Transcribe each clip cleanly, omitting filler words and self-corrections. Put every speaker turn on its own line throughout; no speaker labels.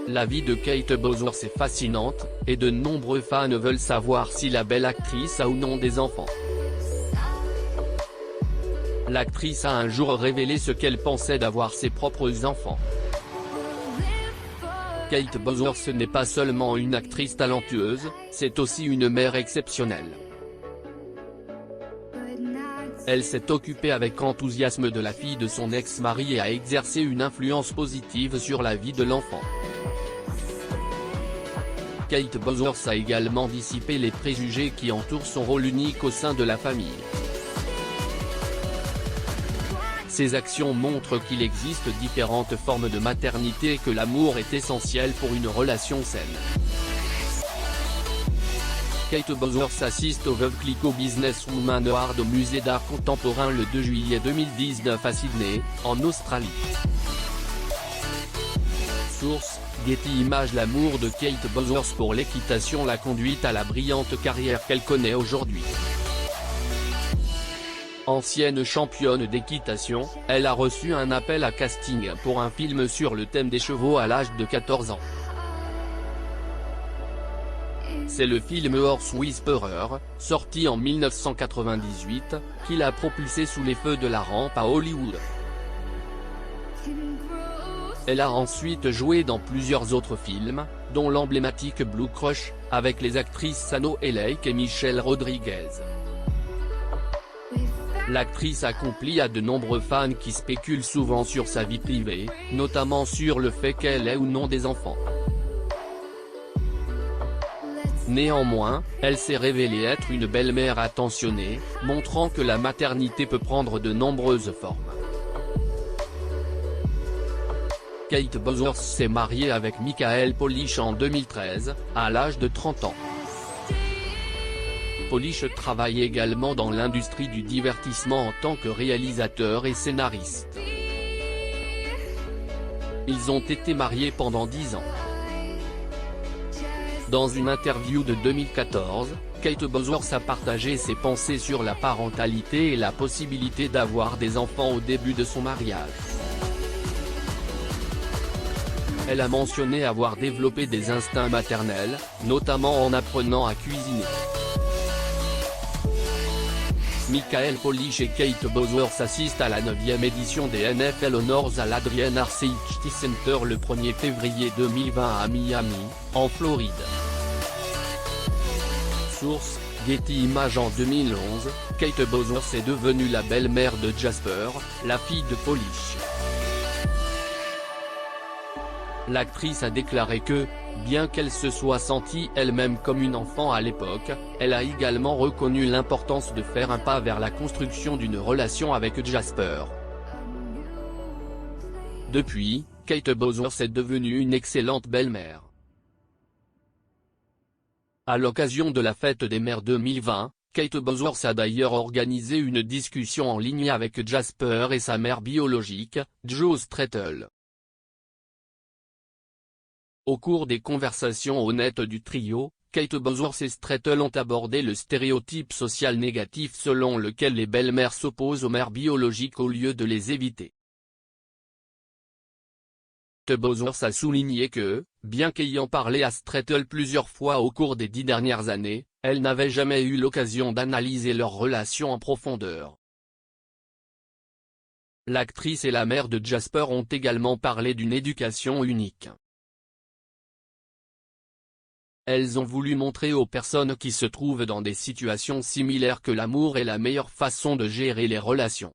La vie de Kate Bosworth est fascinante, et de nombreux fans veulent savoir si la belle actrice a ou non des enfants. L'actrice a un jour révélé ce qu'elle pensait d'avoir ses propres enfants. Kate Bosworth n'est pas seulement une actrice talentueuse, c'est aussi une mère exceptionnelle. Elle s'est occupée avec enthousiasme de la fille de son ex-mari et a exercé une influence positive sur la vie de l'enfant. Kate Bosworth a également dissipé les préjugés qui entourent son rôle unique au sein de la famille. Ses actions montrent qu'il existe différentes formes de maternité et que l'amour est essentiel pour une relation saine. Kate Bosworth assiste au Veuve Clicquot Business Woman Award au Musée d'art contemporain le 2 juillet 2019 à Sydney, en Australie. Source: Getty Images. L'amour de Kate Bosworth pour l'équitation l'a conduite à la brillante carrière qu'elle connaît aujourd'hui. Ancienne championne d'équitation, elle a reçu un appel à casting pour un film sur le thème des chevaux à l'âge de 14 ans. C'est le film Horse Whisperer, sorti en 1998, qui l'a propulsée sous les feux de la rampe à Hollywood. Elle a ensuite joué dans plusieurs autres films, dont l'emblématique Blue Crush, avec les actrices Sano Lake et Michelle Rodriguez. L'actrice accomplie a de nombreux fans qui spéculent souvent sur sa vie privée, notamment sur le fait qu'elle ait ou non des enfants. Néanmoins, elle s'est révélée être une belle-mère attentionnée, montrant que la maternité peut prendre de nombreuses formes. Kate Bosworth s'est mariée avec Michael Polish en 2013, à l'âge de 30 ans. Polish travaille également dans l'industrie du divertissement en tant que réalisateur et scénariste. Ils ont été mariés pendant 10 ans. Dans une interview de 2014, Kate Bosworth a partagé ses pensées sur la parentalité et la possibilité d'avoir des enfants au début de son mariage. Elle a mentionné avoir développé des instincts maternels, notamment en apprenant à cuisiner. Michael Polish et Kate Bosworth assistent à la 9e édition des NFL Honors à l'Adrian Arceich Center le 1er février 2020 à Miami, en Floride. Source: Getty Images. En 2011, Kate Bosworth est devenue la belle-mère de Jasper, la fille de Polish. L'actrice a déclaré que, bien qu'elle se soit sentie elle-même comme une enfant à l'époque, elle a également reconnu l'importance de faire un pas vers la construction d'une relation avec Jasper. Depuis, Kate Bosworth est devenue une excellente belle-mère. À l'occasion de la fête des mères 2020, Kate Bosworth a d'ailleurs organisé une discussion en ligne avec Jasper et sa mère biologique, Jo Strettle. Au cours des conversations honnêtes du trio, Kate Bosworth et Strettle ont abordé le stéréotype social négatif selon lequel les belles-mères s'opposent aux mères biologiques au lieu de les éviter. Kate Bosworth a souligné que, bien qu'ayant parlé à Strettle plusieurs fois au cours des 10 dernières années, elle n'avait jamais eu l'occasion d'analyser leur relation en profondeur. L'actrice et la mère de Jasper ont également parlé d'une éducation unique. Elles ont voulu montrer aux personnes qui se trouvent dans des situations similaires que l'amour est la meilleure façon de gérer les relations.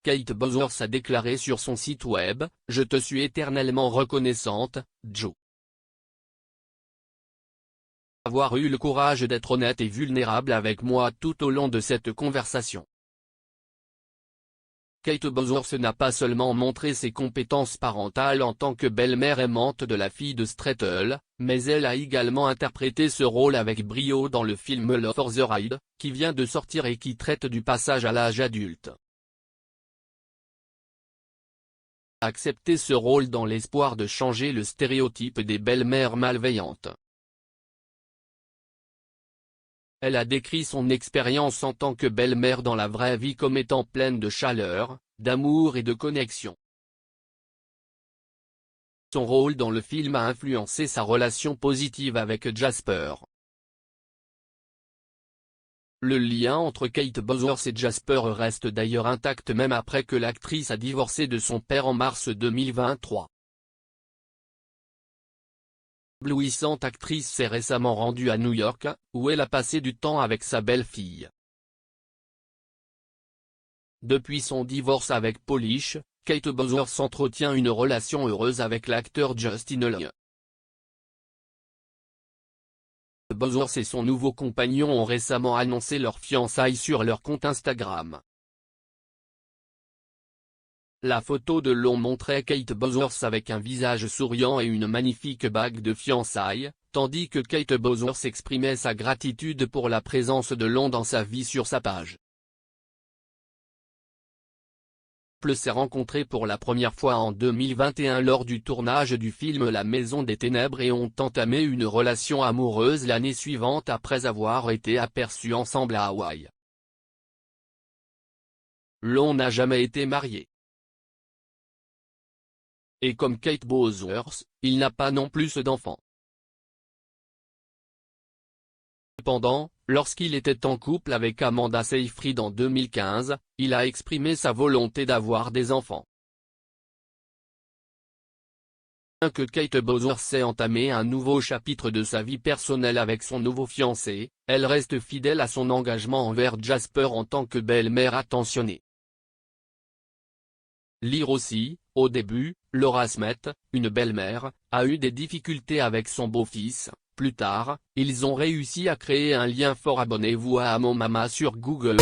Kate Bosworth a déclaré sur son site web: « Je te suis éternellement reconnaissante, Jo. Avoir eu le courage d'être honnête et vulnérable avec moi tout au long de cette conversation. » Kate Bosworth n'a pas seulement montré ses compétences parentales en tant que belle-mère aimante de la fille de Strettle, mais elle a également interprété ce rôle avec brio dans le film Love for the Ride, qui vient de sortir et qui traite du passage à l'âge adulte. Accepter ce rôle dans l'espoir de changer le stéréotype des belles-mères malveillantes. Elle a décrit son expérience en tant que belle-mère dans la vraie vie comme étant pleine de chaleur, d'amour et de connexion. son rôle dans le film a influencé sa relation positive avec Jasper. Le lien entre Kate Bosworth et Jasper reste d'ailleurs intact même après que l'actrice a divorcé de son père en mars 2023. L'éblouissante actrice s'est récemment rendue à New York, où elle a passé du temps avec sa belle-fille. Depuis son divorce avec Polish, Kate Bosworth entretient une relation heureuse avec l'acteur Justin Long. Bosworth et son nouveau compagnon ont récemment annoncé leur fiançailles sur leur compte Instagram. La photo de Long montrait Kate Bosworth avec un visage souriant et une magnifique bague de fiançailles, tandis que Kate Bosworth exprimait sa gratitude pour la présence de Long dans sa vie sur sa page. Le s'est rencontrés pour la première fois en 2021 lors du tournage du film La Maison des Ténèbres et ont entamé une relation amoureuse l'année suivante après avoir été aperçus ensemble à Hawaï. Long n'a jamais été marié. Et comme Kate Bosworth, il n'a pas non plus d'enfants. Cependant, lorsqu'il était en couple avec Amanda Seyfried en 2015, il a exprimé sa volonté d'avoir des enfants. Bien que Kate Bosworth ait entamé un nouveau chapitre de sa vie personnelle avec son nouveau fiancé, elle reste fidèle à son engagement envers Jasper en tant que belle-mère attentionnée. Lire aussi, au début, Laura Smet, une belle-mère, a eu des difficultés avec son beau-fils. Plus tard, ils ont réussi à créer un lien fort. Abonnez-vous à Amo Mama sur Google.